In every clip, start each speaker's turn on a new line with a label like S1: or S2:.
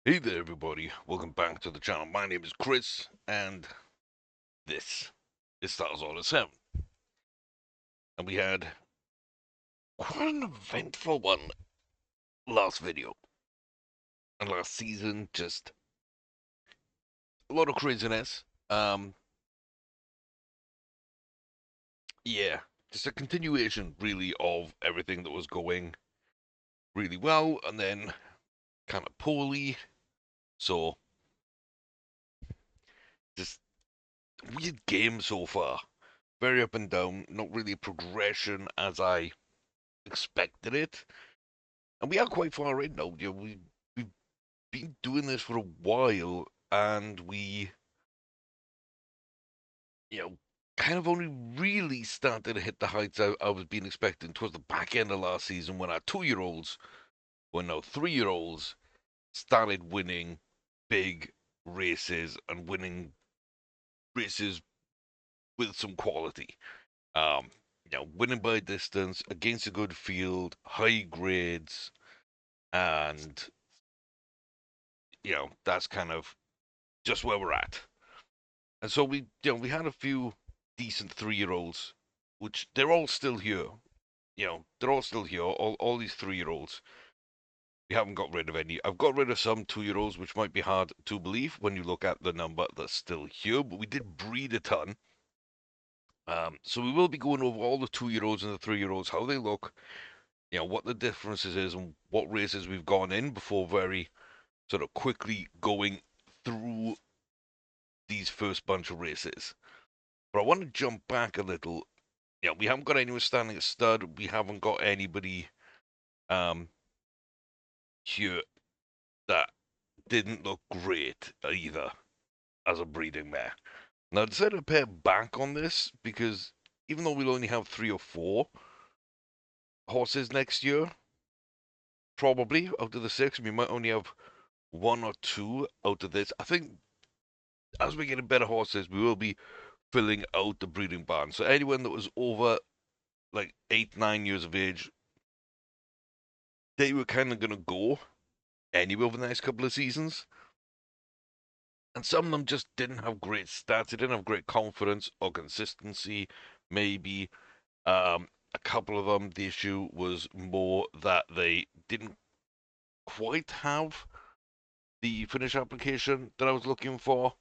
S1: Hey there, everybody. Welcome back to the channel. My name is Chris, and this is Stars Order 7. And we had quite an eventful one last video. And last season, just a lot of craziness. Yeah, just a continuation, really, of everything that was going really well, and then kind of poorly. So, just weird game so far. Very up and down, not really progression as I expected it. And we are quite far in now. We've been doing this for a while, and we kind of only really started to hit the heights I was being expecting towards the back end of last season when our 2-year-olds, well, no, 3-year-olds started winning big races and winning races with some quality. Winning by distance against a good field, high grades, and that's kind of just where we're at. And so we had a few decent 3-year-olds, which they're all still here. They're all still here. All these 3-year-olds. We haven't got rid of any. I've got rid of some 2-year-olds, which might be hard to believe when you look at the number that's still here. But we did breed a ton. So we will be going over all the 2-year-olds and the 3-year-olds, how they look, what the differences is, and what races we've gone in before very sort of quickly going through these first bunch of races. But I want to jump back a little. We haven't got anyone standing at stud. We haven't got anybody um here that didn't look great either as a breeding mare. Now I decided to pare back on this because even though we'll only have 3 or 4 horses next year, probably out of the 6, we might only have 1 or 2 out of this. I think as we get better horses, we will be filling out the breeding barn. So anyone that was over like 8, 9 years of age, they were kind of gonna go anyway over the next couple of seasons. And some of them just didn't have great stats. They didn't have great confidence or consistency. Maybe a couple of them, the issue was more that they didn't quite have the finish application that I was looking for,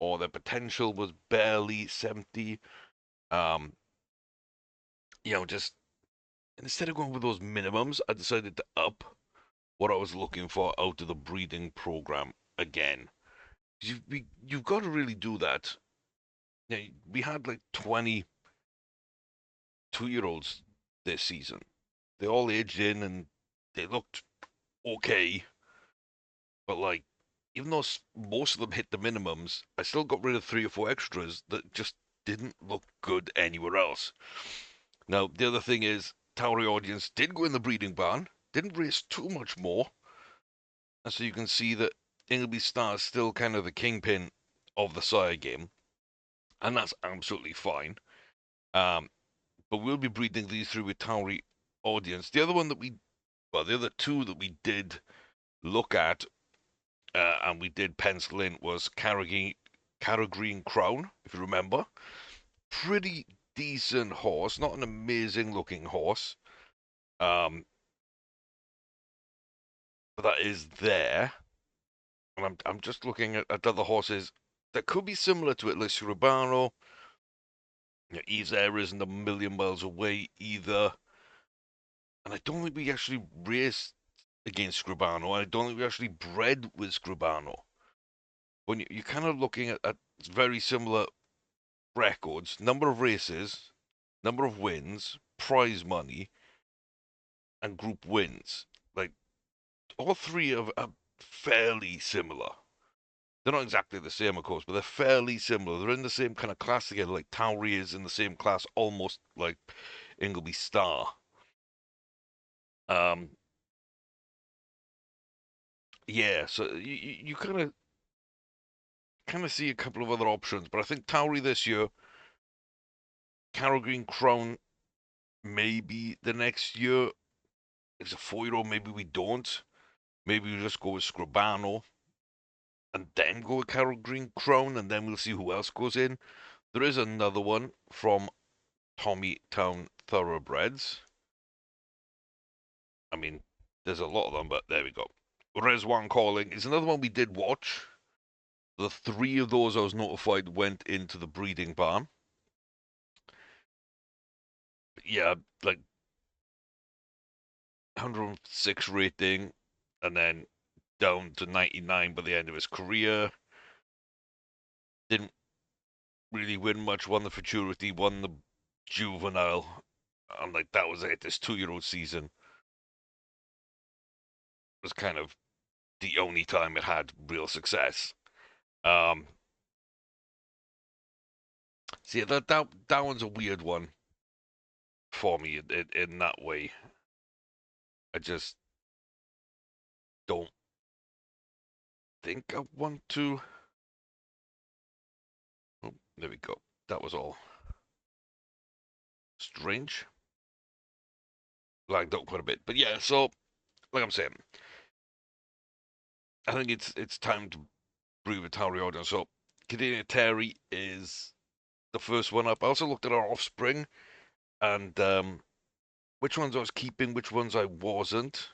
S1: or their potential was barely 70. Um, just instead of going with those minimums, I decided to up what I was looking for out of the breeding program again. You've got to really do that. We had like 20 2-year-olds this season. They all aged in and they looked okay, but like, even though most of them hit the minimums, I still got rid of 3 or 4 extras that just didn't look good anywhere else. Now, the other thing is, Towery Audience did go in the breeding barn, didn't race too much more, and so you can see that Ingleby Star is still kind of the kingpin of the sire game, and that's absolutely fine. Um, but we'll be breeding these through with Towery Audience. The other 2 that we did look at and we did pencil in was Carrageen Crown, if you remember. Pretty decent horse, not an amazing looking horse. Um, but that is there. And I'm just looking at other horses that could be similar to it, like Surabano. Eve's Air isn't a million miles away either. And I don't think we actually raced against Scribano. I don't think we actually bred with Scribano. When you're kind of looking at very similar records, number of races, number of wins, prize money, and group wins. Like, all 3 are fairly similar. They're not exactly the same, of course, but they're fairly similar. They're in the same kind of class together, like Towery is in the same class, almost like Ingleby Star. Um, yeah, so you kind of see a couple of other options, but I think Towery this year, Carol Green Crown maybe the next year. If it's a 4-year-old, maybe we don't. Maybe we just go with Scribano. and then go with Carol Green Crown, and then we'll see who else goes in. There is another one from Tommytown Thoroughbreds. I mean, there's a lot of them, but there we go. Rezwan Calling is another one we did watch. The three of those I was notified went into the breeding barn. Yeah, like 106 rating, and then down to 99 by the end of his career. Didn't really win much. Won the futurity, won the juvenile, and like that was it. This 2-year-old season was kind of the only time it had real success. Um, See, that one's a weird one for me in that way. I just don't think I want to. Oh, there we go. That was all strange. Lagged out quite a bit, but yeah. So, like I'm saying, I think it's time to brew with Tauri Order. So, Canadian Terry is the first one up. I also looked at our offspring and which ones I was keeping, which ones I wasn't,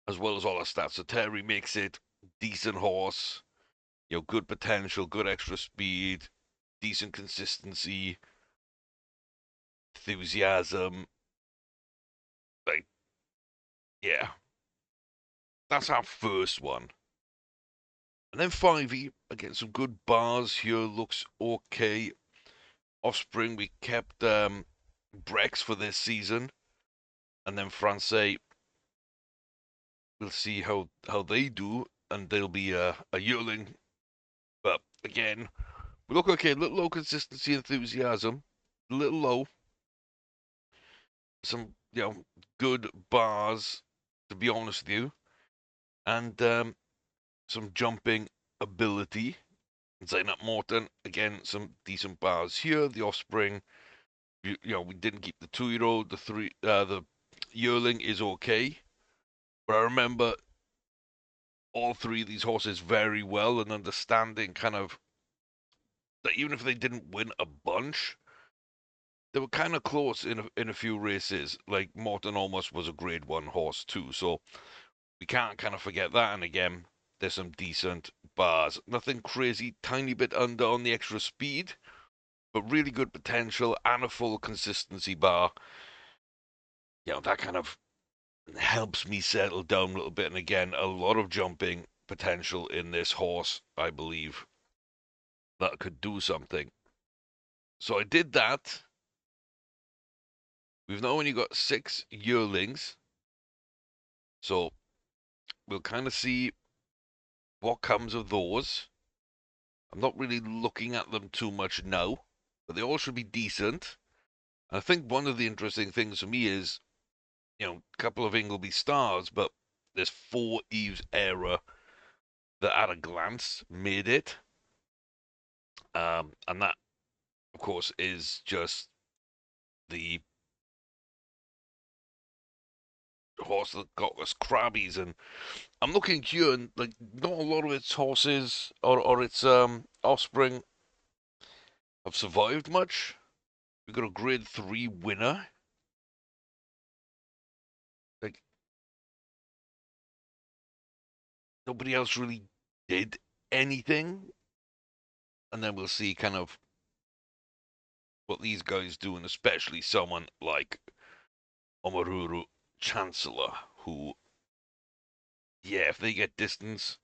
S1: as well as all our stats. So Terry makes it decent horse, good potential, good extra speed, decent consistency, enthusiasm. Like, yeah, that's our first one. And then 5e, again, some good bars here, looks okay. Offspring, we kept Brex for this season. And then Francais, we'll see how they do. And they'll be a yearling. But again, we look okay, a little low consistency, enthusiasm, a little low. Some, good bars, to be honest with you. And some jumping ability. Zainab Morton, again, some decent bars here. The Offspring, we didn't keep the 2-year-old. The yearling is okay. But I remember all three of these horses very well and understanding kind of that even if they didn't win a bunch, they were kind of close in a few races. Like Morton almost was a grade 1 horse too, so we can't kind of forget that. And again, there's some decent bars. Nothing crazy, tiny bit under on the extra speed, but really good potential and a full consistency bar. That kind of helps me settle down a little bit. And again, a lot of jumping potential in this horse, I believe, that could do something. So I did that. We've now only got 6 yearlings. So we'll kind of see what comes of those. I'm not really looking at them too much now, but they all should be decent. And I think one of the interesting things for me is, a couple of Ingleby stars, but there's 4 Eves era that at a glance made it. And that, of course, is just the horse that got us crabbies. And I'm looking here, and like not a lot of its horses or its offspring have survived much. We got a grade 3 winner. Like nobody else really did anything. And then we'll see kind of what these guys do, and especially someone like Omaruru Chancellor, who, yeah, if they get distance,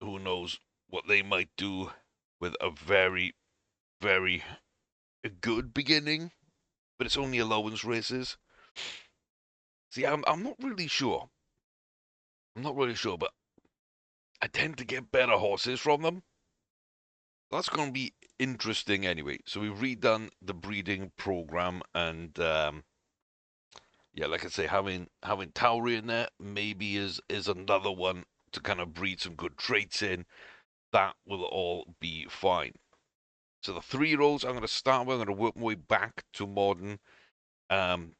S1: who knows what they might do with a very, very good beginning, but it's only allowance races. See, I'm not really sure. I'm not really sure, but I tend to get better horses from them. That's going to be interesting anyway. So we've redone the breeding program, and yeah, like I say, having Tauri in there maybe is another one to kind of breed some good traits in. That will all be fine. So the 3-year-olds I'm going to start with. I'm going to work my way back to modern. I'm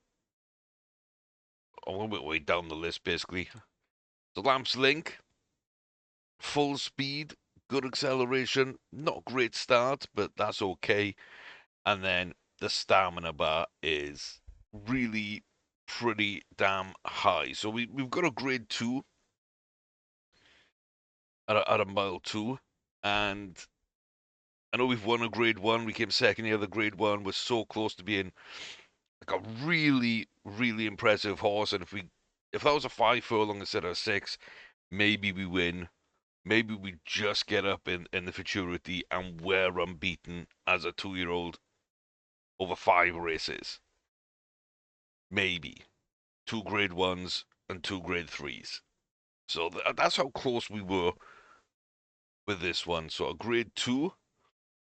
S1: going to work my way down the list basically. So Lamps Link, full speed, good acceleration, not great start, but that's okay. And then the stamina bar is really pretty damn high. So we've got a grade 2 at a mile 2. And I know we've won a grade 1. We came second here, the grade 1. We're so close to being like a really, really impressive horse. And if that was a 5 furlong instead of a 6, maybe we win. Maybe we just get up in the futurity and we're unbeaten as a 2-year-old over 5 races. Maybe. 2 grade 1s and 2 grade 3s. So that's how close we were with this one. So a grade 2,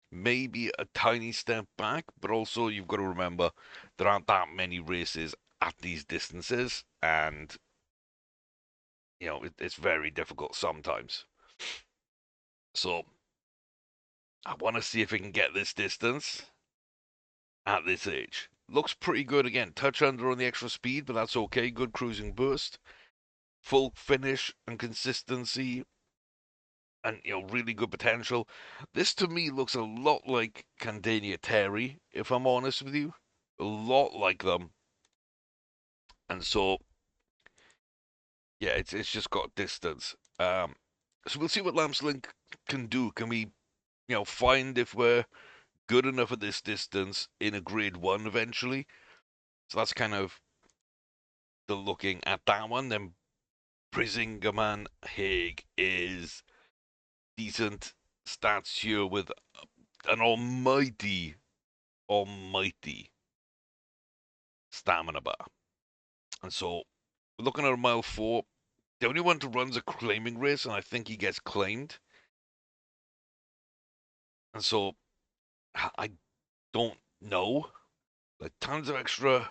S1: maybe a tiny step back, but also you've got to remember there aren't that many races at these distances, and it's very difficult sometimes. So I want to see if we can get this distance at this age. Looks pretty good again. Touch under on the extra speed, but that's okay. Good cruising burst, full finish and consistency, and really good potential. This to me looks a lot like Candania Terry, if I'm honest with you. A lot like them. And so yeah, it's just got distance. So we'll see what Lamps Link can do. Can we, find if we're good enough at this distance in a grade 1 eventually? So that's kind of the looking at that one. Then Brisingamen Hague is decent stats here with an almighty stamina bar. And so we're looking at a mile 4. The only one to run's a claiming race, and I think he gets claimed. And so I don't know. Like tons of extra,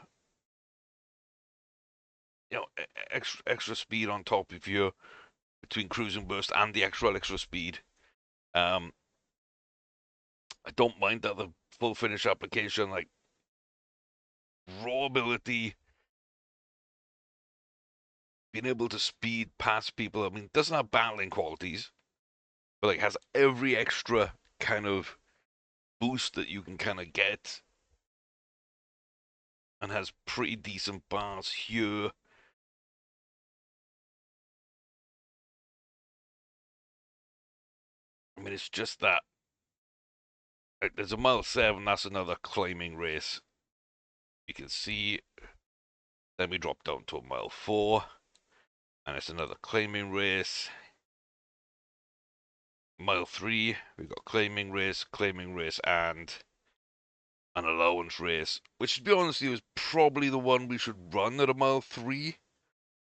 S1: extra speed on top of you between cruising burst and the actual extra speed. Um, I don't mind that the full finish application, like raw ability, being able to speed past people. I mean, it doesn't have battling qualities, but like has every extra kind of boost that you can kind of get, and has pretty decent bars here. I mean, it's just that there's a mile 7. That's another claiming race. You can see. Then we drop down to a mile 4, and it's another claiming race. Mile 3, we've got claiming race, and an allowance race, which to be honest with you is probably the one we should run at a mile 3,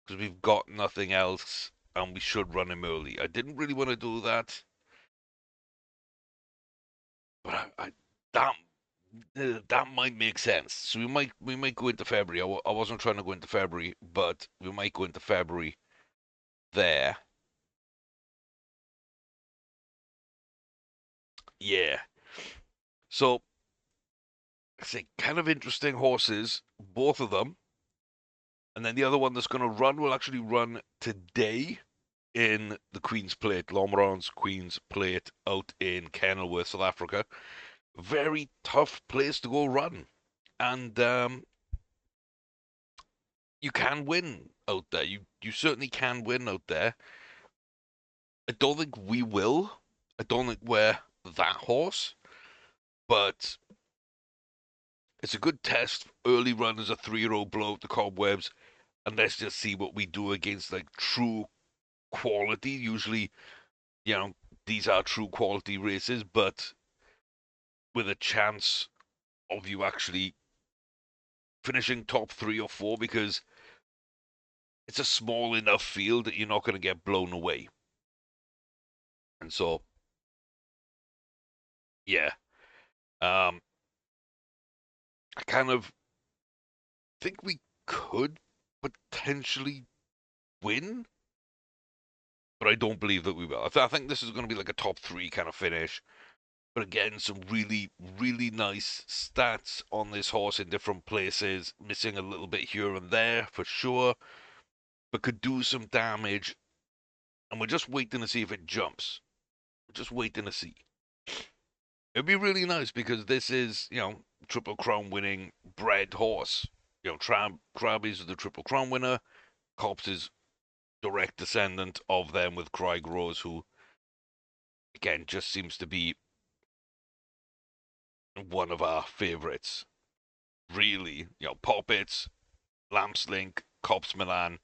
S1: because we've got nothing else, and we should run him early. I didn't really want to do that, but that that might make sense. So we might go into February. I wasn't trying to go into February, but we might go into February there. Yeah. So I say kind of interesting horses, both of them. And then the other one that's going to run will actually run today in the Queen's Plate, Lomron's Queen's Plate out in Kenilworth, South Africa. Very tough place to go run. And you can win out there. You certainly can win out there. I don't think we will. I don't think we're that horse, but it's a good test. Early run as a 3-year-old, blow out the cobwebs, and let's just see what we do against like true quality. Usually, you know, these are true quality races, but with a chance of you actually finishing top 3 or 4, because it's a small enough field that you're not going to get blown away. And so, yeah, um, I kind of think we could potentially win, but I don't believe that we will. I think this is going to be like a top 3 kind of finish. But again, some really, really nice stats on this horse in different places. Missing a little bit here and there for sure. but could do some damage, and we're just waiting to see if it jumps. We're just waiting to see. It'd be really nice because this is, Triple Crown winning bred horse. Krabby's the Triple Crown winner. Cops is direct descendant of them with Craig Rose, who, again, just seems to be one of our favourites. Really, Poppets, Lampslink, Cops Milan.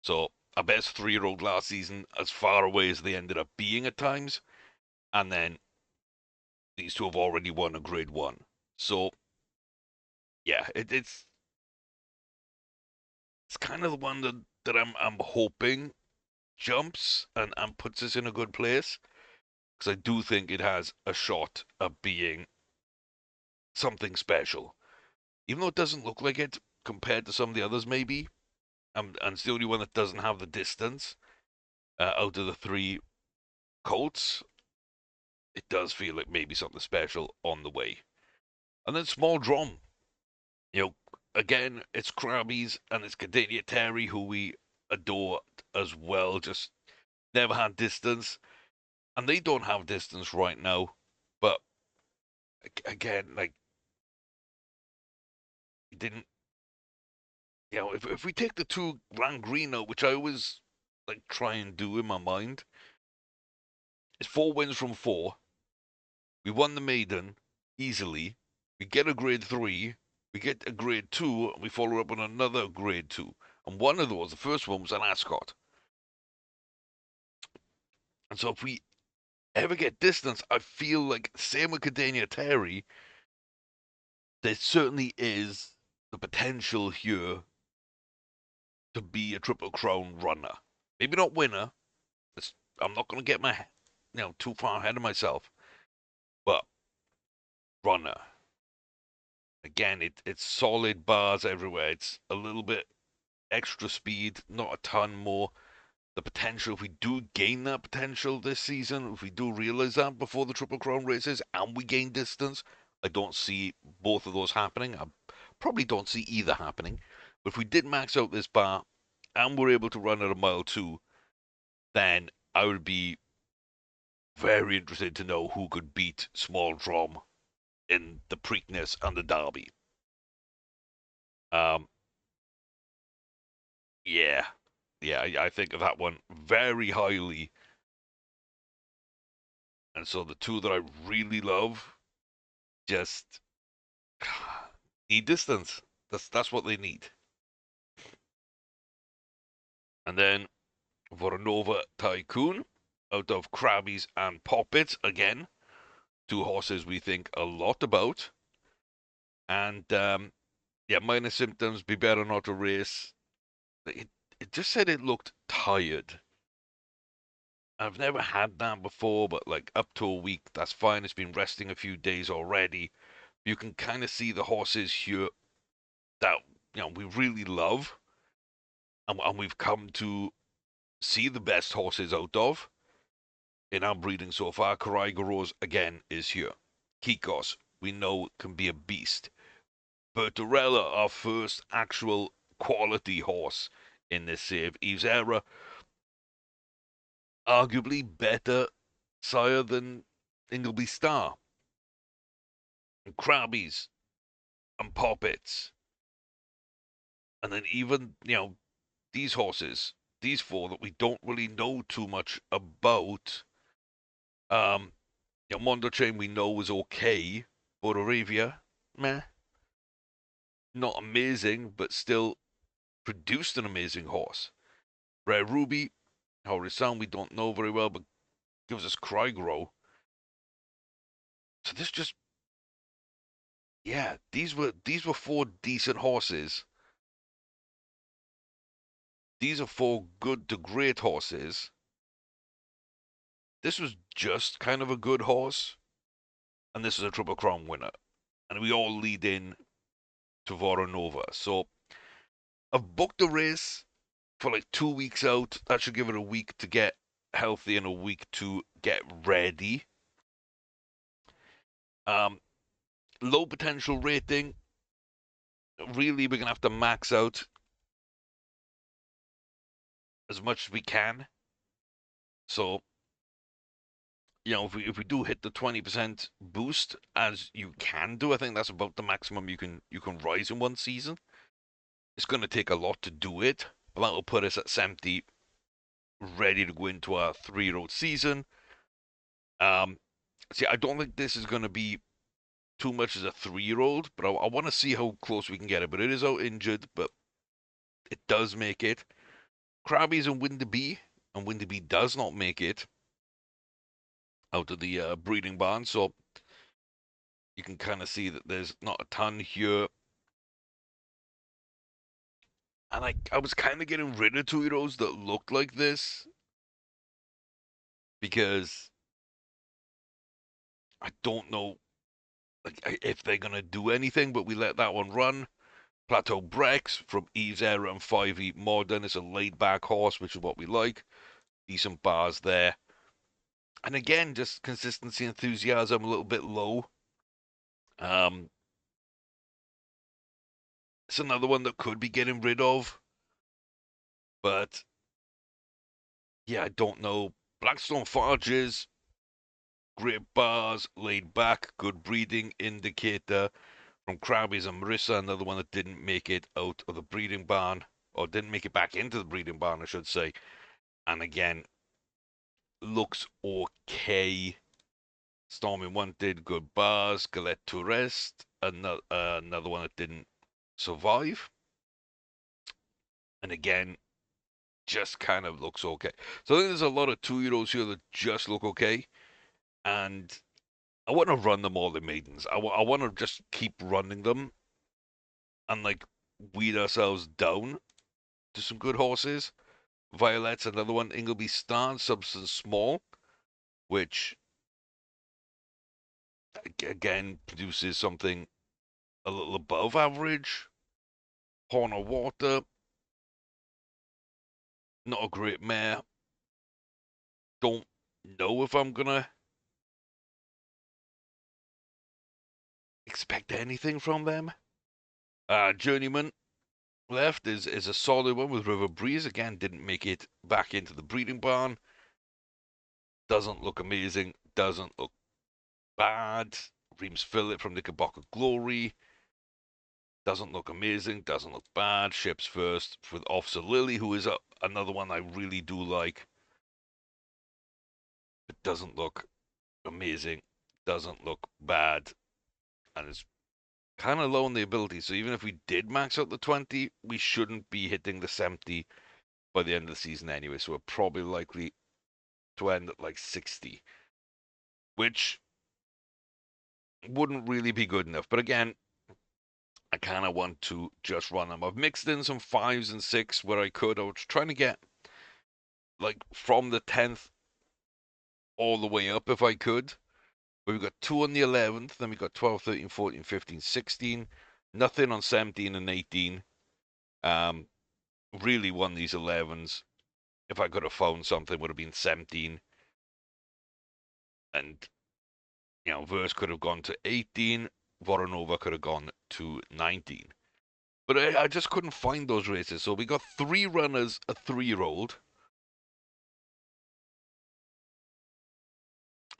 S1: So, our best 3-year-old last season, as far away as they ended up being at times. And then these two have already won a Grade 1. So, yeah, it's kind of the one that I'm hoping jumps and puts us in a good place. Because I do think it has a shot of being something special. Even though it doesn't look like it compared to some of the others, maybe. And it's the only one that doesn't have the distance out of the three colts. It does feel like maybe something special on the way. And then Small Drum. You know, again, it's Krabby's and it's Cadelia Terry, who we adore as well. Just never had distance. And they don't have distance right now. But again, like, didn't, if we take the two Grand Greeno, which I always like try and do in my mind, it's 4 wins from 4. We won the maiden easily. We get a grade 3. We get a grade 2. And we follow up on another grade 2. And one of those, the first one, was an Ascot. And so if we ever get distance, I feel like, same with Cadenia Terry, there certainly is the potential here to be a Triple Crown runner. Maybe not winner. I'm not going to get too far ahead of myself. But runner. Again, it's solid bars everywhere. It's a little bit extra speed, not a ton more. The potential, if we do gain that potential this season, if we do realize that before the Triple Crown races and we gain distance, I don't see both of those happening. I probably don't see either happening. But if we did max out this bar and we're able to run at a mile 2, then I would be very interested to know who could beat Small Drum in the Preakness and the Derby. Um, yeah, I think of that one very highly. And so the two that I really love just need distance. That's what they need. And then Voronova Tycoon out of Krabbies and Poppets again. Two horses we think a lot about. And minor symptoms, be better not to race. It just said it looked tired. I've never had that before, but like up to a week, that's fine. It's been resting a few days already. You can kind of see the horses here that we really love, and we've come to see the best horses out of in our breeding so far. Caraigaros again is here. Kikos, we know, can be a beast. Bertorella, our first actual quality horse in this save. Eve's Era, arguably better sire than Ingleby Star. And Krabbies and Poppets. And then even, these horses, these 4 that we don't really know too much about. Mondo Chain we know is okay. Borderavia, meh. Not amazing, but still produced an amazing horse. Rare Ruby, Horizon we don't know very well, but gives us Crygro. So this just, these were 4 decent horses. These are 4 good to great horses. This was just kind of a good horse, and this is a Triple Crown winner. And we all lead in to Voronova. So I've booked a race for like 2 weeks out. That should give it a week to get healthy and a week to get ready. Low potential rating. Really, we're going to have to max out as much as we can. So, if we do hit the 20% boost as you can do, I think that's about the maximum you can rise in one season. It's going to take a lot to do it, but that'll put us at 70, ready to go into our 3-year-old season. Um, See, I don't think this is going to be too much as a 3-year-old, but I want to see how close we can get it. But it is out injured, but it does make it. Krabby's in Windaby, and Windaby does not make it out of the breeding barn, so you can kind of see that there's not a ton here. And I was kind of getting rid of 2-year-olds that looked like this because I don't know if they're gonna do anything. But we let that one run. Plateau Brex from Eve's Era and 5E Modern. It's a laid back horse, which is what we like. Decent bars there. And again, just consistency, enthusiasm, a little bit low. Um, it's another one that could be getting rid of, but yeah, I don't know. Blackstone Forges, great bars, laid back, good breeding indicator from Krabby's and Marissa, another one that didn't make it out of the breeding barn, or didn't make it back into the breeding barn, I should say. And again, looks okay. Storming One did good bars. Galette Tourist, another one that didn't survive. And again, just kind of looks okay. So I think there's a lot of 2-year-olds here that just look okay. And I want to run them all in maidens. I want to just keep running them and weed ourselves down to some good horses. Violet's another one. Ingleby Star, Substance Small, which again produces something a little above average. Horn of Water, not a great mare. Don't know if I'm gonna expect anything from them. Journeyman left is a solid one with River Breeze. Again, didn't make it back into the breeding barn. Doesn't look amazing. Doesn't look bad. Reams Phillip from Knickerbocker Glory. Doesn't look amazing. Doesn't look bad. Ships first with Officer Lily, who is another one I really do like. It doesn't look amazing. Doesn't look bad. And it's kind of low on the ability. So even if we did max out the 20, we shouldn't be hitting the 70 by the end of the season anyway. So we're probably likely to end at 60, which wouldn't really be good enough. But again, I kind of want to just run them. I've mixed in some 5s and 6 where I could. I was trying to get from the 10th all the way up if I could. But we've got 2 on the 11th, then we've got 12, 13, 14, 15, 16. Nothing on 17 and 18. Really won these 11s. If I could have found something, would have been 17. And, Verse could have gone to 18. Voronova could have gone to 19. But I just couldn't find those races. So we got 3 runners, a 3-year-old.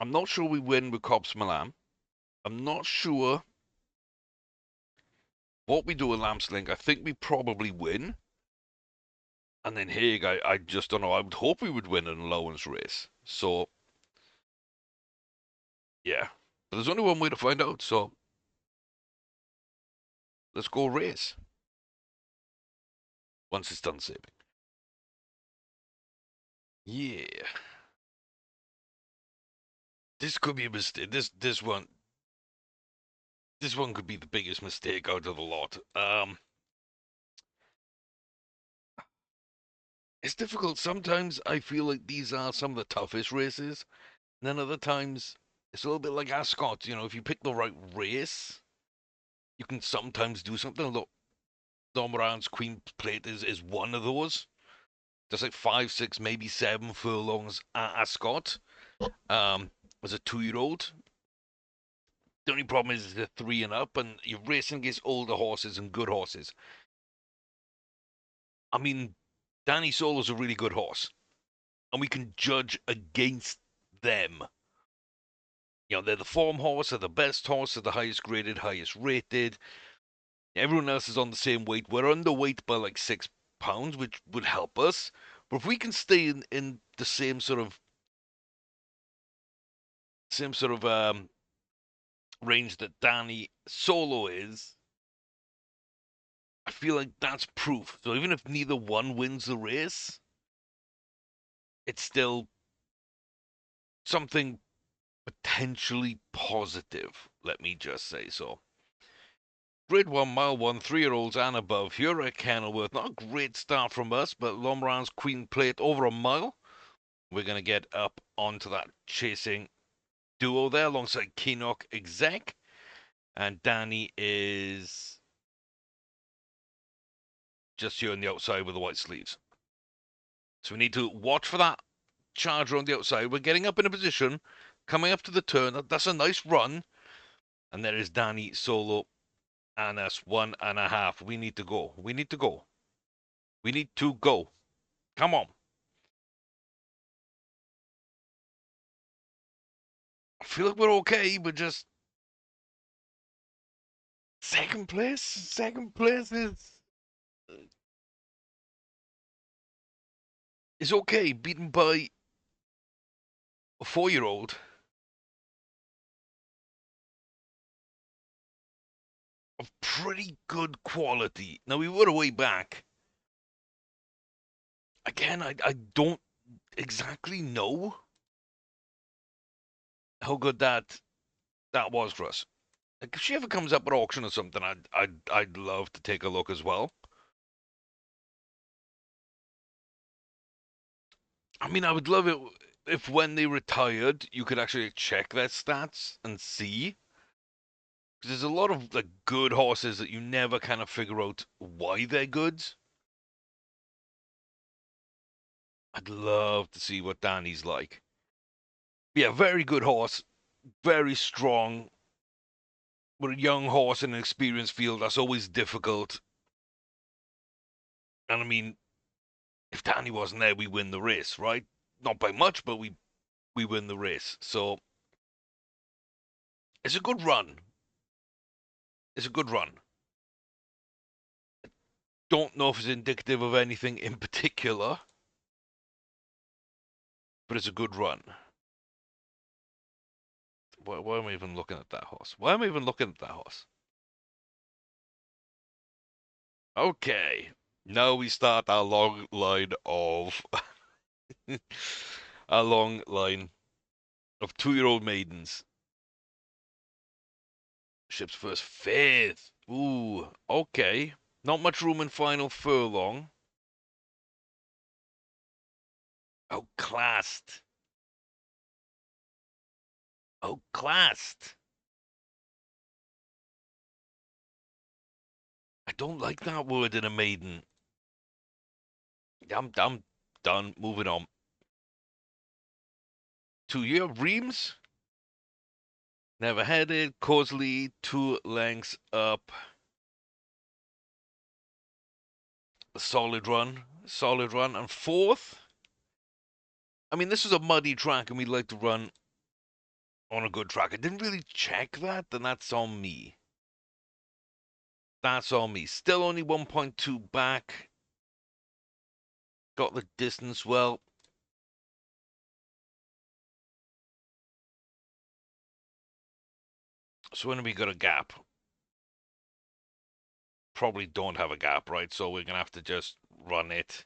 S1: I'm not sure we win with Cops Milan. I'm not sure what we do with Lamps Link. I think we probably win. And then Hague, I just don't know. I would hope we would win an allowance race. So, yeah. But there's only one way to find out. So, let's go race. Once it's done saving. Yeah. This could be a mistake. This one could be the biggest mistake out of the lot. It's difficult. Sometimes I feel like these are some of the toughest races. And then other times it's a little bit like Ascot. If you pick the right race, you can sometimes do something. Look, Domoran's Queen Plate is one of those. There's 5, 6, maybe 7 furlongs at Ascot. As a 2-year-old. The only problem is the 3 and up, and you're racing against older horses and good horses. I mean, Danny Solo's a really good horse, and we can judge against them. They're the form horse, they're the best horse, they're the highest graded, highest rated. Everyone else is on the same weight. We're underweight by like 6 pounds, which would help us. But if we can stay in the same sort of range that Danny Solo is, I feel like that's proof. So even if neither one wins the race, it's still something potentially positive. Let me just say so. Grade 1, Mile 1, 3-year-olds and above. Here at Kenilworth. Not a great start from us, but Lomran's Queen Plate over a mile. We're going to get up onto that chasing duo there alongside Keenock Exec. And Danny is just here on the outside with the white sleeves. So we need to watch for that charger on the outside. We're getting up in a position, coming up to the turn. That's a nice run. And there is Danny Solo and us 1.5. We need to go. We need to go. We need to go. Come on. I feel like we're okay, but just second place. Second place is okay. Beaten by a 4-year-old of pretty good quality. Now we were a way back. Again, I don't exactly know how good that was for us. Like if she ever comes up at auction or something, I'd love to take a look as well. I mean, I would love it if when they retired, you could actually check their stats and see. Because there's a lot of like good horses that you never kind of figure out why they're good. I'd love to see what Danny's like. Yeah, very good horse, very strong. But a young horse in an experienced field, that's always difficult. And I mean, if Danny wasn't there, we win the race, right? Not by much, but we win the race. So it's a good run. It's a good run. Don't know if it's indicative of anything in particular, but it's a good run. Why am I even looking at that horse? Why am I even looking at that horse? Okay. Now we start our long line of a long line of 2-year-old maidens. Ship's first fifth. Ooh, okay. Not much room in final furlong. Outclassed. Outclassed. I don't like that word in a maiden. I'm done. Moving on. 2-year Reams. Never headed. Causley 2 lengths up. A solid run. Solid run. And fourth. I mean, this is a muddy track, and we'd like to run on a good track. I didn't really check that, and that's on me. That's on me. Still only 1.2 back. Got the distance well. So when have we got a gap? Probably don't have a gap, right? So we're going to have to just run it.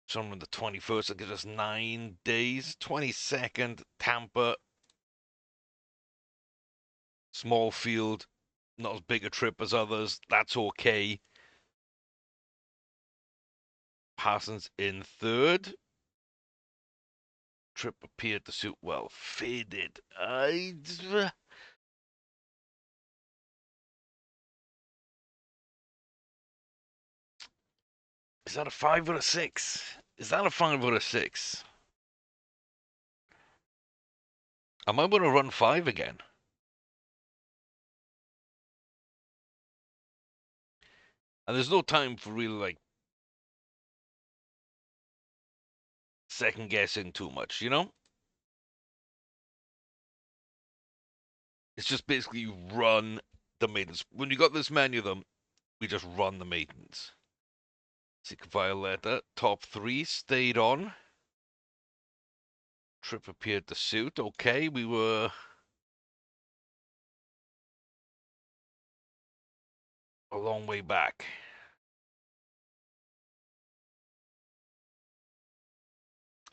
S1: Somewhere on the 21st, that gives us 9 days. 22nd, Tampa. Small field. Not as big a trip as others. That's okay. Parsons in third. Trip appeared to suit well. Faded. Is that a 5 or a 6? Is that a 5 or a 6? Am I going to run 5 again? And there's no time for really like second guessing too much, you know? It's just basically run the maidens. When you got this many of them, we just run the maidens. Seek Violetta, top three, stayed on. Trip appeared to suit. Okay, we were a long way back.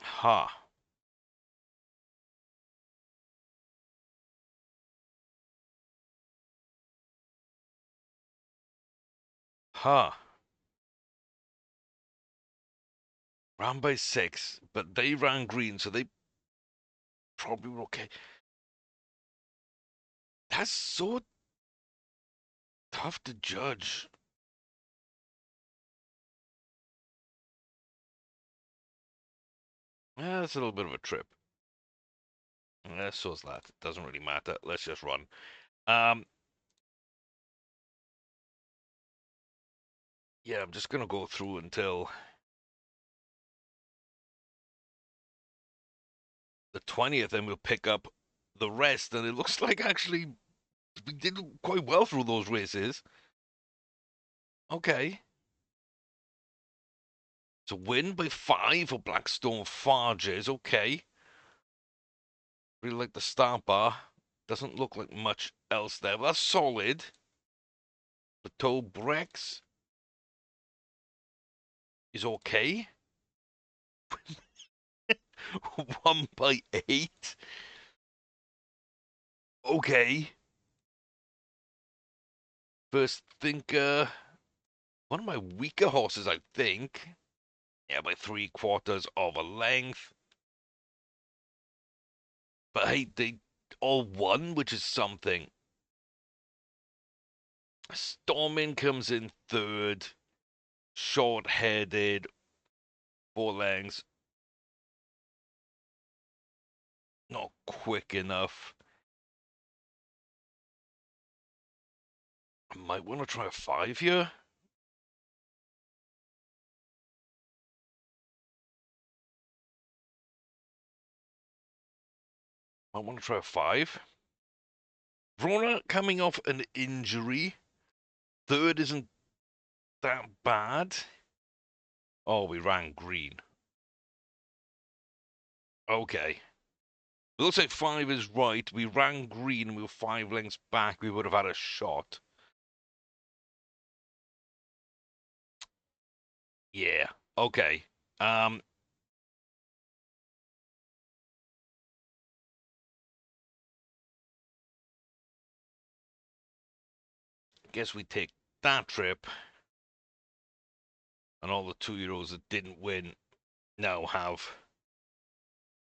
S1: Huh. Huh. Ran by 6, but they ran green, so they probably were okay. That's so tough to judge. Yeah, that's a little bit of a trip. Yeah, so's that. It doesn't really matter. Let's just run. Um, yeah, I'm just gonna go through until the 20th, and we'll pick up the rest. And it looks like actually we did quite well through those races. Okay. It's a win by 5 for Blackstone Farges. Okay. Really like the start bar. Doesn't look like much else there, but that's solid. The toe Brex is okay. 1 by 8. Okay. First Thinker. One of my weaker horses, I think. Yeah, by 3/4 of a length. But hey, they all won, which is something. Stormin comes in third. Short-headed. 4 lengths. Not quick enough. I might want to try a 5 here. I want to try a 5. Vrona coming off an injury. Third isn't that bad. Oh, we ran green. Okay. It looks like 5 is right. We ran green and we were 5 lengths back. We would have had a shot. Yeah. Okay. Um, guess we take that trip. And all the 2-year-olds that didn't win now have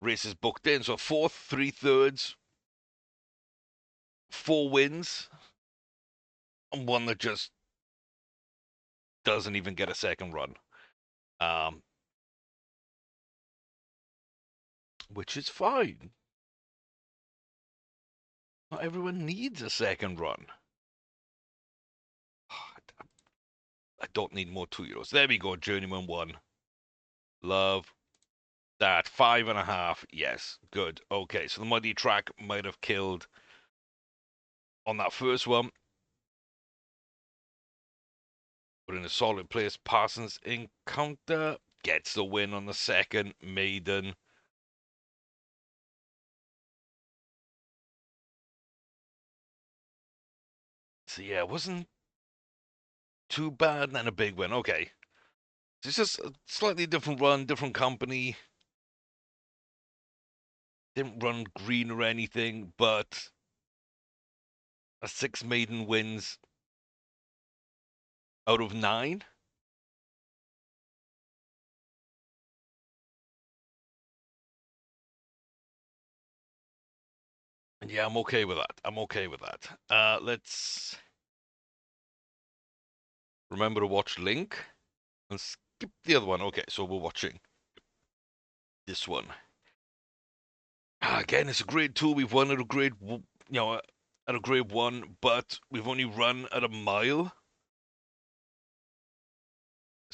S1: races booked in. So fourth, 3/3, 4 wins, and one that just doesn't even get a second run. Um, which is fine. Not everyone needs a second run. I don't need more 2-year-olds. There we go, Journeyman 1. Love that. 5.5. Yes, good. Okay, so the muddy track might have killed on that first one. But in a solid place, Parsons Encounter gets the win on the second. Maiden. So yeah, it wasn't too bad, and then a big win. Okay. It's just a slightly different run, different company. Didn't run green or anything, but a 6 maiden wins out of 9. And yeah, I'm okay with that. I'm okay with that. Let's remember to watch Link and skip the other one. Okay, so we're watching this one. Again, it's a grade 2. We've won at a grade, at a grade 1, but we've only run at a mile.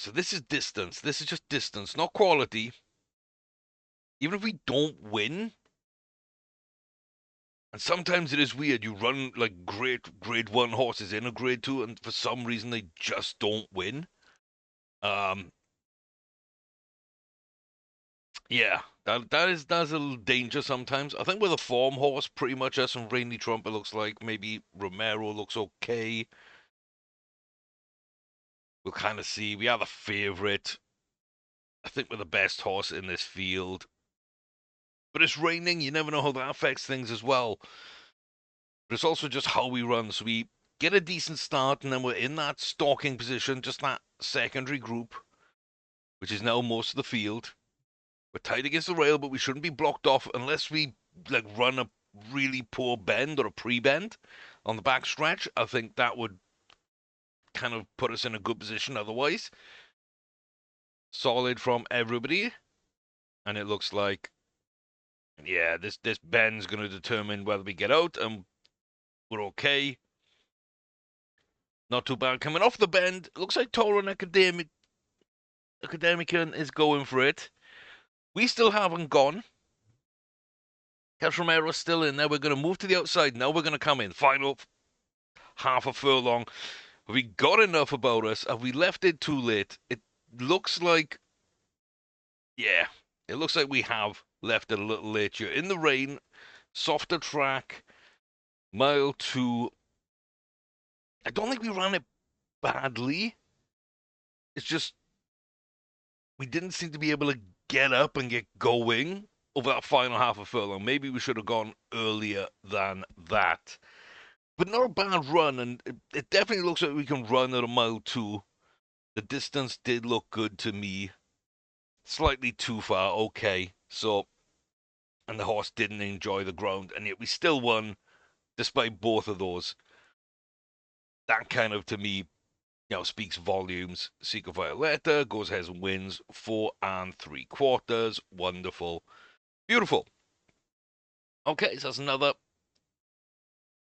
S1: So this is distance. This is just distance, not quality. Even if we don't win, and sometimes it is weird. You run like great grade one horses in a grade two, and for some reason they just don't win. Um, yeah, that's a little danger sometimes. I think with a form horse, pretty much us and Rainy Trump, it looks like maybe Romero looks okay. We'll kind of see. We are the favorite. I think we're the best horse in this field. But it's raining. You never know how that affects things as well. But it's also just how we run. So we get a decent start, and then we're in that stalking position, just that secondary group, which is now most of the field. We're tight against the rail, but we shouldn't be blocked off unless we like run a really poor bend or a pre-bend on the back stretch. I think that would kind of put us in a good position. Otherwise, solid from everybody, and it looks like yeah, this bend's going to determine whether we get out, and we're okay. Not too bad. Coming off the bend, looks like Toron Academician is going for it. We still haven't gone. Romero's still in there. We're going to move to the outside. Now we're going to come in. Final half a furlong. Have we got enough about us? Have we left it too late? It looks like, yeah, it looks like we have left it a little late. You're in the rain, softer track, mile two. I don't think we ran it badly. It's just we didn't seem to be able to get up and get going over that final half of furlong. Maybe we should have gone earlier than that. But not a bad run, and it definitely looks like we can run at a mile two. The distance did look good to me. Slightly too far, okay. So, and the horse didn't enjoy the ground, and yet we still won despite both of those. That kind of, to me, speaks volumes. Seeker Violetta goes ahead and wins 4 3/4. Wonderful. Beautiful. Okay, so that's another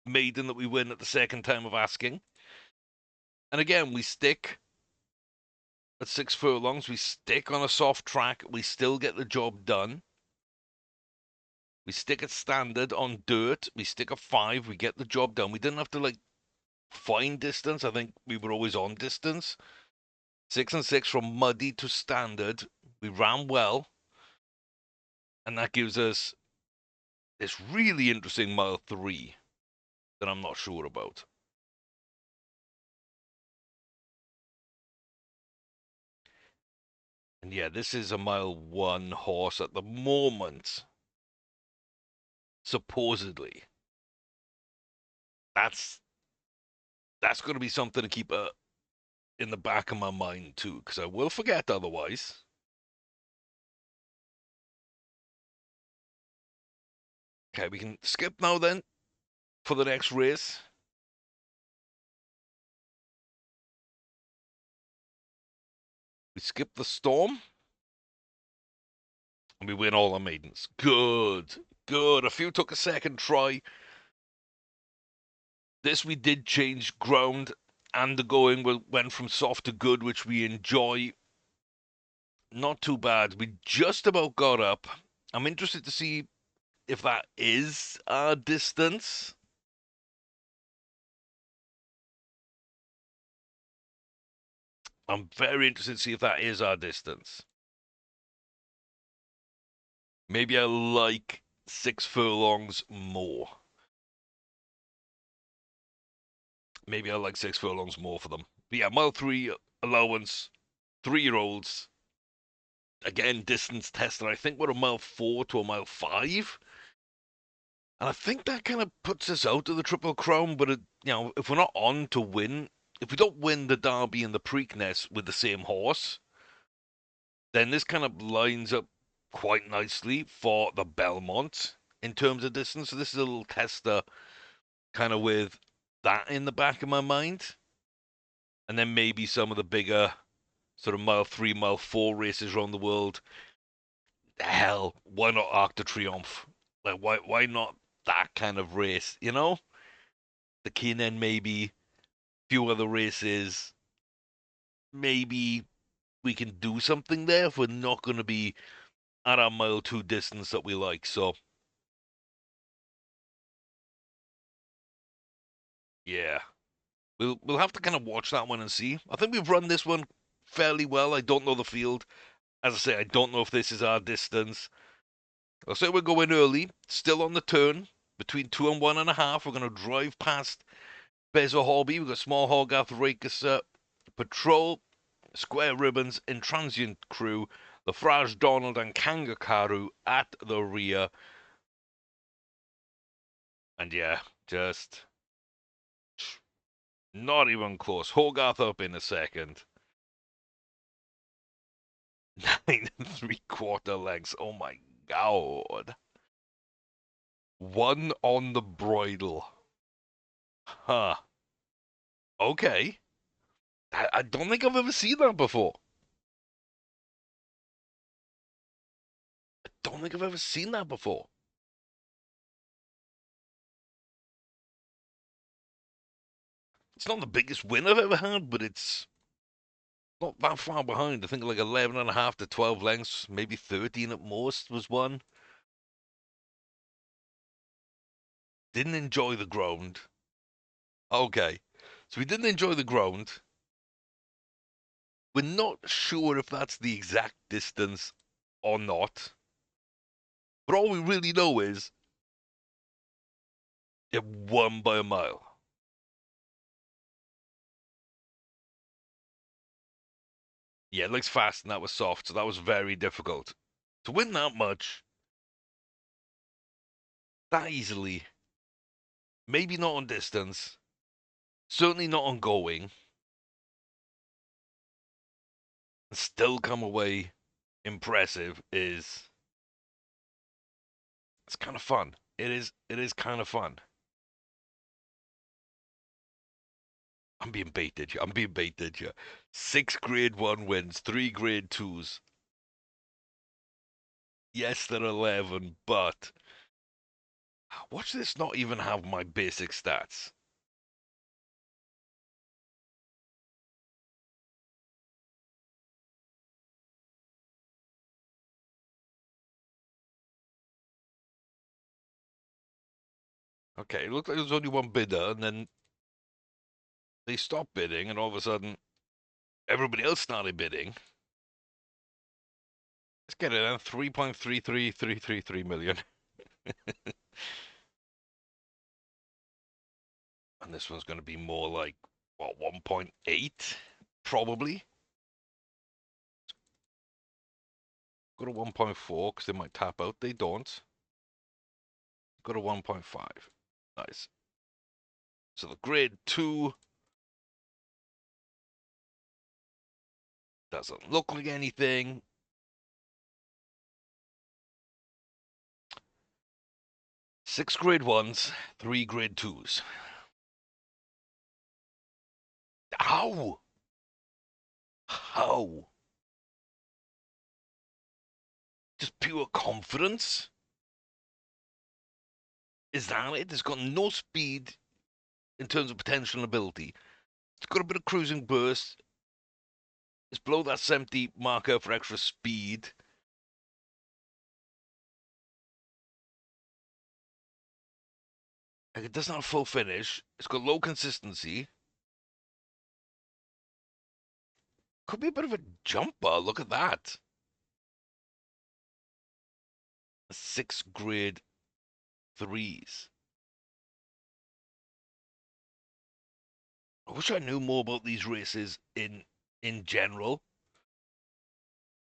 S1: maiden that we win at the second time of asking. And again, we stick at 6 furlongs. We stick on a soft track. We still get the job done. We stick at standard on dirt. We stick at 5. We get the job done. We didn't have to find distance. I think we were always on distance. 6 and 6 from muddy to standard. We ran well. And that gives us this really interesting mile 3 that I'm not sure about. And yeah, this is a mile 1 horse at the moment. Supposedly. That's going to be something to keep in the back of my mind too, because I will forget otherwise. Okay, we can skip now then for the next race. We skip the storm. And we win all our maidens. Good. Good. A few took a second try. This we did change ground. And the going went from soft to good, which we enjoy. Not too bad. We just about got up. I'm interested to see if that is our distance. I'm very interested to see if that is our distance. Maybe I like 6 furlongs more. Maybe I like 6 furlongs more for them. But yeah, mile 3 allowance, 3-year-olds. Again, distance test, and I think we're a mile 4 to a mile 5. And I think that kind of puts us out of the Triple Crown, but if we're not on to win, if we don't win the Derby and the Preakness with the same horse, then this kind of lines up quite nicely for the Belmont in terms of distance. So this is a little tester kind of with that in the back of my mind. And then maybe some of the bigger sort of mile 3, mile 4 races around the world. Hell, why not Arc de Triomphe? Like, why not that kind of race, you know? The Keenan maybe, few other races, maybe we can do something there if we're not going to be at our mile two distance that we like. So yeah, we'll have to kind of watch that one and see. I think we've run this one fairly well. I don't know the field. As I say, I don't know if this is our distance. I'll say we're going early, still on the turn, between 2 and 1.5. We're going to drive past Bezo Hobby. We've got Small Hogarth, Rakus, Patrol, Square Ribbons, Intransient Crew, Lafrage Donald, and Kangakaru at the rear. And yeah, just not even close. Hogarth up in a second. 9 3/4 lengths. Oh my god. One on the bridle. Huh. Okay. I don't think I've ever seen that before. Don't think I've ever seen that before. It's not the biggest win I've ever had, but it's not that far behind. I think like 11.5 to 12 lengths, maybe 13 at most was one. Didn't enjoy the ground. Okay. So we didn't enjoy the ground. We're not sure if that's the exact distance or not. But all we really know is it won by a mile. Yeah, it looks fast and that was soft, so that was very difficult. To win that much, that easily, maybe not on distance, certainly not on going, and still come away impressive is it's kind of fun. It is kind of fun. I'm being baited here. I'm being baited here. 6 grade 1 wins, 3 grade 2s. Yes, they're 11, but watch this not even have my basic stats. Okay, it looked like there was only one bidder, and then they stopped bidding, and all of a sudden, everybody else started bidding. Let's get it in 3.33333 million. And this one's going to be more like, what, 1.8? Probably. Go to 1.4 because they might tap out. They don't. Go to 1.5. Nice. So the grade 2 doesn't look like anything. 6 grade 1s, 3 grade 2s. How? How? Just pure confidence? Is that it? It's got no speed in terms of potential and ability. It's got a bit of cruising burst. It's below that 70 marker for extra speed. Like it doesn't have full finish. It's got low consistency. Could be a bit of a jumper. Look at that. 6 grade 3s. I wish I knew more about these races in general,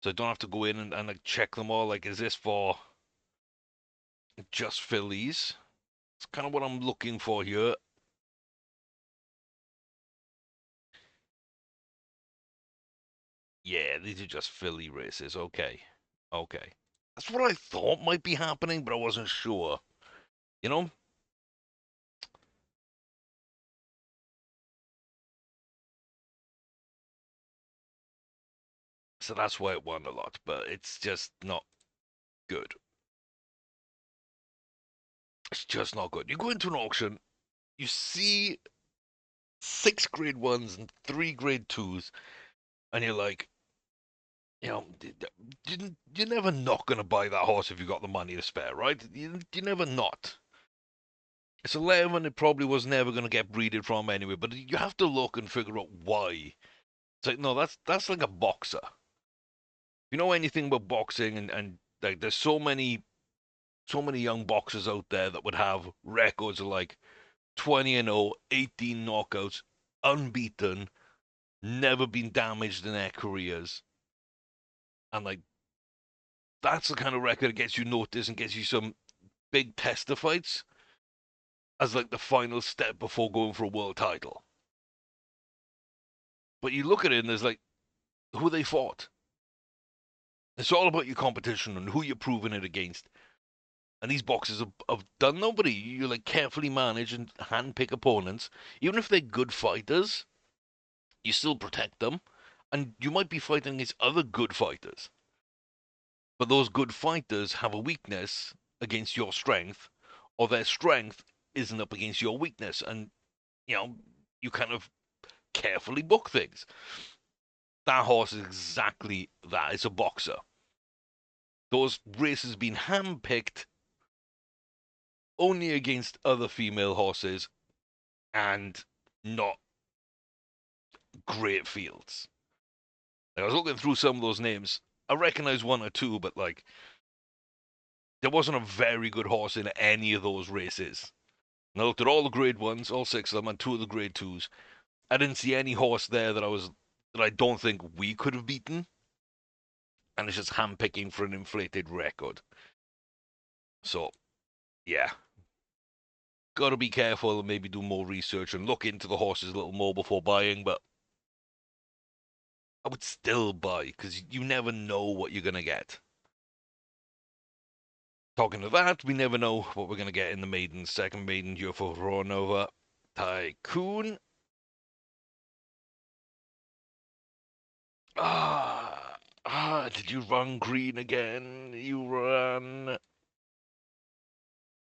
S1: so I don't have to go in and like check them all. Like, is this for just fillies? It's kind of what I'm looking for here. Yeah, these are just filly races. Okay, okay. That's what I thought might be happening, but I wasn't sure. You know, so that's why it won a lot, but it's just not good. It's just not good. You go into an auction, you see 6 grade 1s and 3 grade 2s, and you're like, You know, you're never not going to buy that horse if you got the money to spare, right? You're never not. It's 11. It probably was never going to get breeded from anyway, but you have to look and figure out why. It's like, no, that's like a boxer. If you know anything about boxing, and like, there's so many young boxers out there that would have records of like 20 and 0, 18 knockouts, unbeaten, never been damaged in their careers, and like that's the kind of record that gets you noticed and gets you some big tester fights as like the final step before going for a world title. But you look at it and there's like who they fought. It's all about your competition and who you're proving it against. And these boxers have done nobody. You like carefully manage and handpick opponents. Even if they're good fighters, you still protect them. And you might be fighting against other good fighters. But those good fighters have a weakness against your strength, or their strength isn't up against your weakness. And, you know, you kind of carefully book things. That horse is exactly that. It's a boxer. Those races being handpicked only against other female horses and not great fields. Like, I was looking through some of those names. I recognize one or two, but like there wasn't a very good horse in any of those races. And I looked at all the grade ones, all six of them, and two of the grade twos. I didn't see any horse there that I don't think we could have beaten. And it's just handpicking for an inflated record. So yeah, got to be careful and maybe do more research and look into the horses a little more before buying. But I would still buy because you never know what you're gonna get. Talking to that, we never know what we're gonna get in the maiden, second maiden here for Ronova Tycoon. Did you run green again? You ran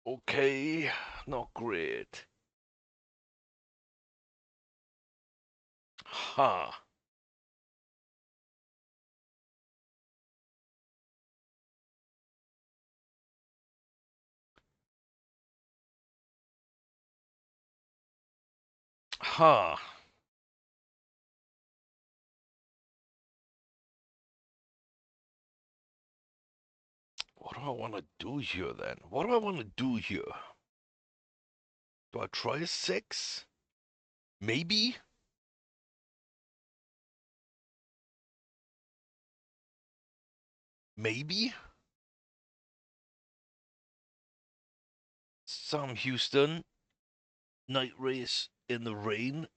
S1: okay, not great. Huh. Huh. What do I want to do here then? What do I want to do here? Do I try a six? Maybe? Maybe? Sam Houston, night race in the rain.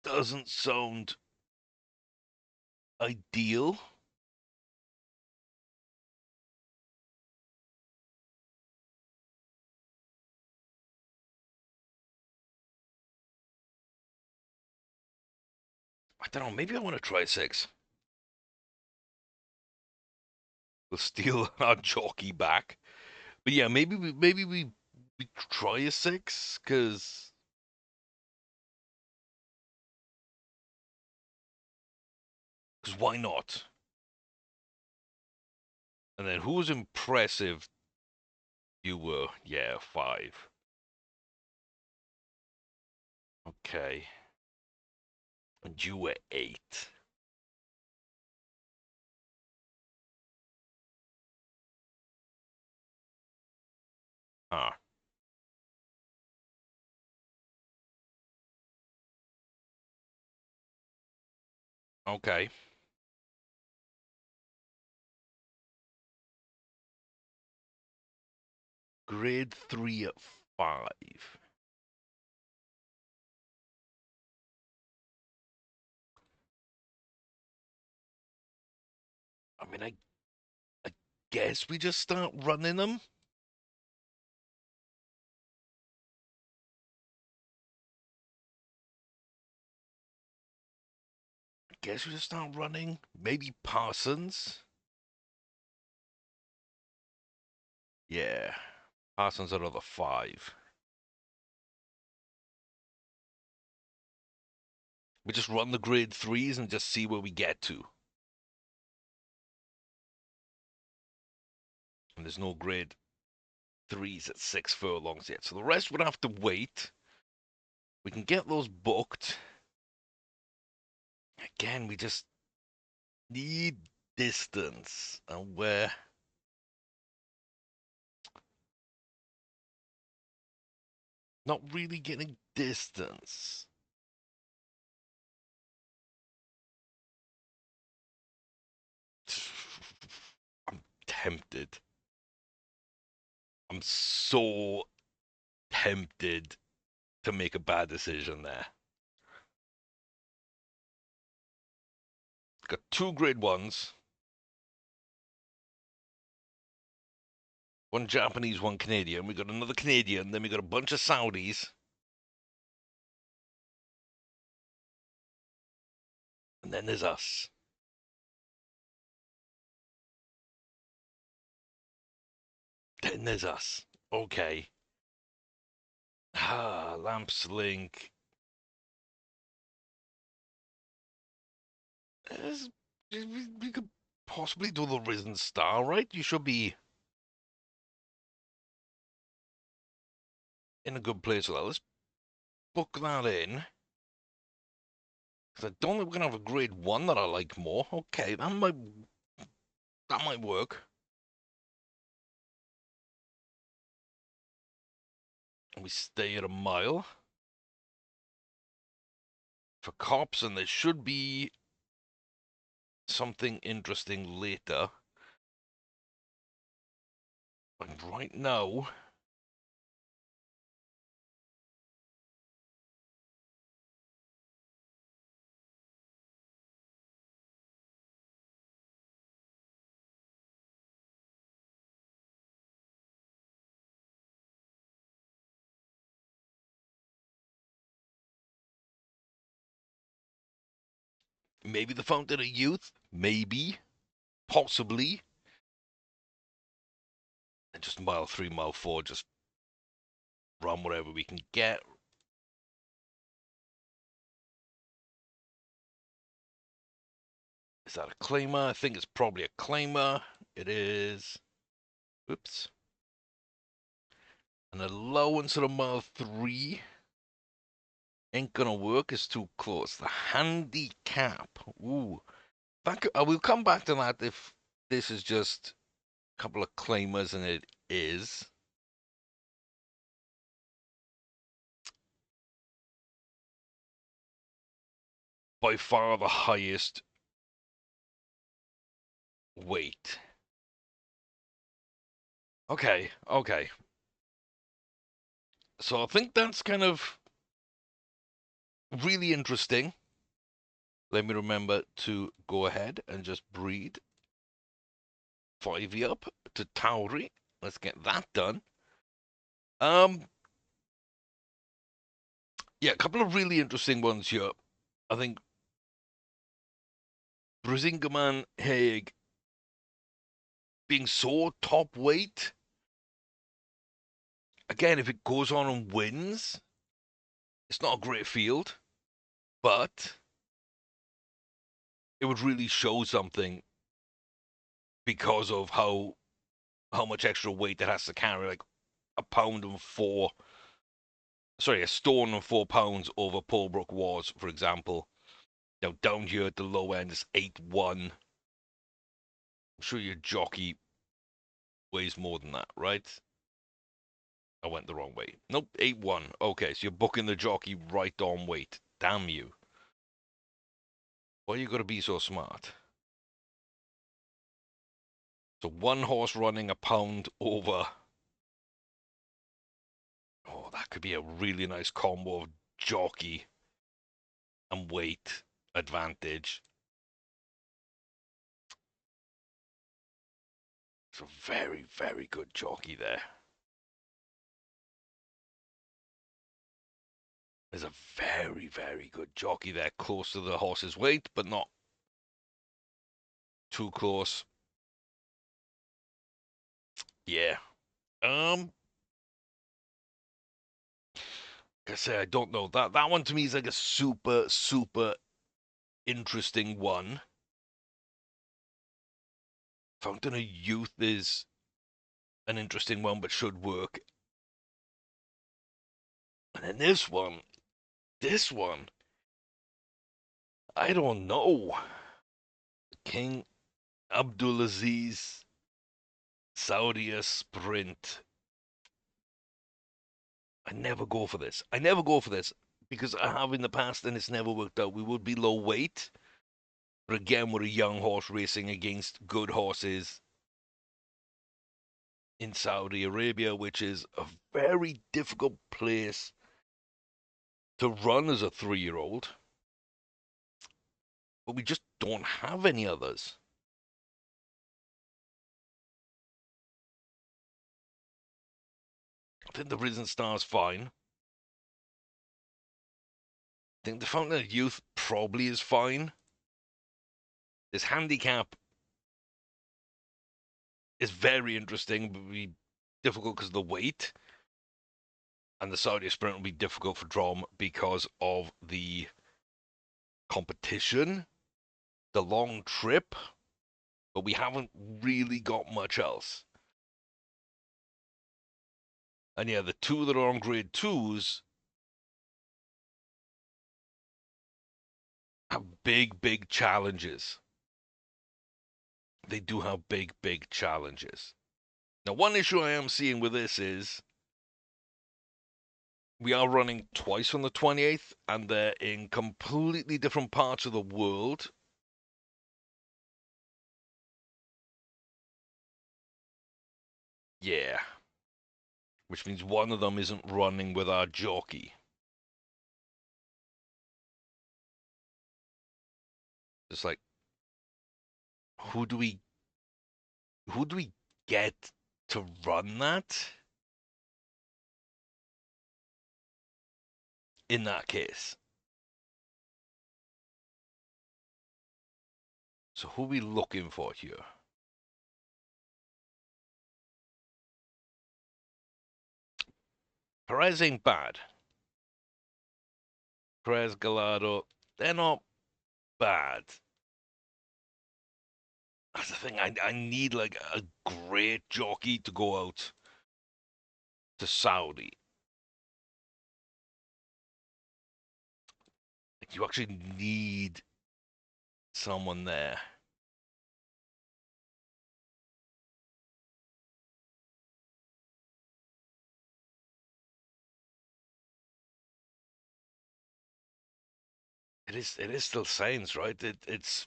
S1: Doesn't sound ideal. I don't know. Maybe I want to try a six. We'll steal our jockey back. But yeah, maybe we try a six because why not? And then who's impressive? You were, yeah, five. Okay, and you were eight. Ah, okay. Grade three at five. I mean, I guess we just start running them. I guess we just start running. Maybe Parsons. Yeah, Parsons another five. We just run the grade threes and just see where we get to. And there's no grade 3s at 6 furlongs yet. So the rest would have to wait. We can get those booked. Again, we just need distance. And we're not really getting distance. I'm tempted. I'm so tempted to make a bad decision there. Got 2 grade 1s. One Japanese, one Canadian. We got another Canadian. Then we got a bunch of Saudis. And then there's us. Then there's us. Okay. Lamps Link. We could possibly do the Risen Star, right? You should be in a good place with that. Let's book that in. Because I don't think we're going to have a grade 1 that I like more. Okay, that might work. We stay at a mile. For cops, and there should be something interesting later. But right now, maybe the Fountain of Youth, maybe, possibly, and just mile 3, mile 4, just run whatever we can get. Is that a claimer? I think it's probably a claimer. It is. Oops. An allowance at a mile 3 ain't gonna work. It's too close. The handicap. Ooh. We'll come back to that if this is just a couple of claimers, and it is. By far the highest weight. Okay, okay. So I think that's kind of really interesting. Let me remember to go ahead and just breed 5 up to Tauri. Let's get that done. Yeah, a couple of really interesting ones here. I think Brisingaman Haig being so top weight. Again, if it goes on and wins, it's not a great field, but it would really show something because of how much extra weight it has to carry, like a stone and 4 pounds over Polbrook was, for example. Now down here at the low end is 8-1. I'm sure your jockey weighs more than that, right? I went the wrong way. Nope, 8-1. Okay, so you're booking the jockey right on weight. Damn you. Why you gotta be so smart? So 1 horse running a pound over. Oh, that could be a really nice combo of jockey and weight advantage. It's a very, very good jockey there. There's a very, very good jockey there, close to the horse's weight, but not too close. Yeah. Like I say, I don't know. That one to me is like a super, super interesting one. Fountain of Youth is an interesting one, but should work. And then this one, I don't know. King Abdulaziz Saudi Sprint. I never go for this. I never go for this because I have in the past and it's never worked out. We would be low weight, but again, we're a young horse racing against good horses in Saudi Arabia, which is a very difficult place to run as a 3-year-old. But we just don't have any others. I think the Risen Star's fine. I think the Fountain of Youth probably is fine. This handicap is very interesting, but be difficult because of the weight. And the Saudi Sprint will be difficult for Drom because of the competition, the long trip, but we haven't really got much else. And yeah, the two that are on grade 2s have big, big challenges. They do have big, big challenges. Now, one issue I am seeing with this is we are running twice on the 28th, and they're in completely different parts of the world. Yeah. Which means one of them isn't running with our jockey. It's like, who do we get to run that in that case? So who are we looking for here? Perez ain't bad. Perez, Gallardo, they're not bad. That's the thing. I need like a great jockey to go out to Saudi. Like, you actually need someone there. It is still science, right? It's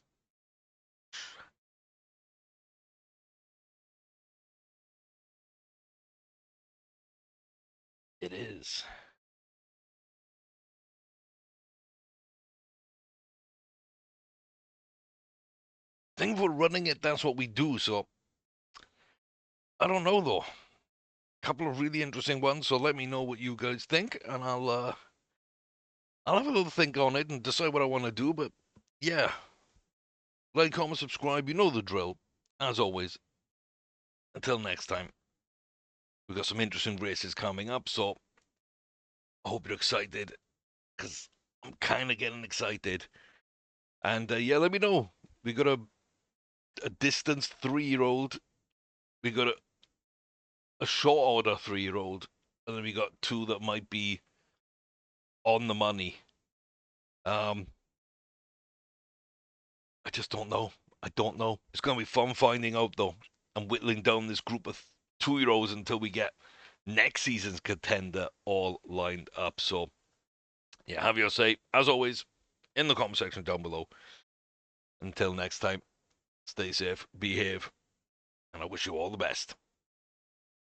S1: it is. I think if we're running it, that's what we do. So I don't know though. Couple of really interesting ones. So let me know what you guys think, and I'll have a little think on it and decide what I want to do. But yeah, like, comment, subscribe. You know the drill. As always, until next time, we've got some interesting races coming up. So I hope you're excited because I'm kind of getting excited. And yeah, let me know. We got a distance 3-year-old. We got a short order 3-year-old, and then we got two that might be on the money. Um, I just don't know. I don't know. It's going to be fun finding out, though, and whittling down this group of 2-year-olds until we get next season's contender all lined up. So, yeah, have your say, as always, in the comment section down below. Until next time, stay safe, behave, and I wish you all the best.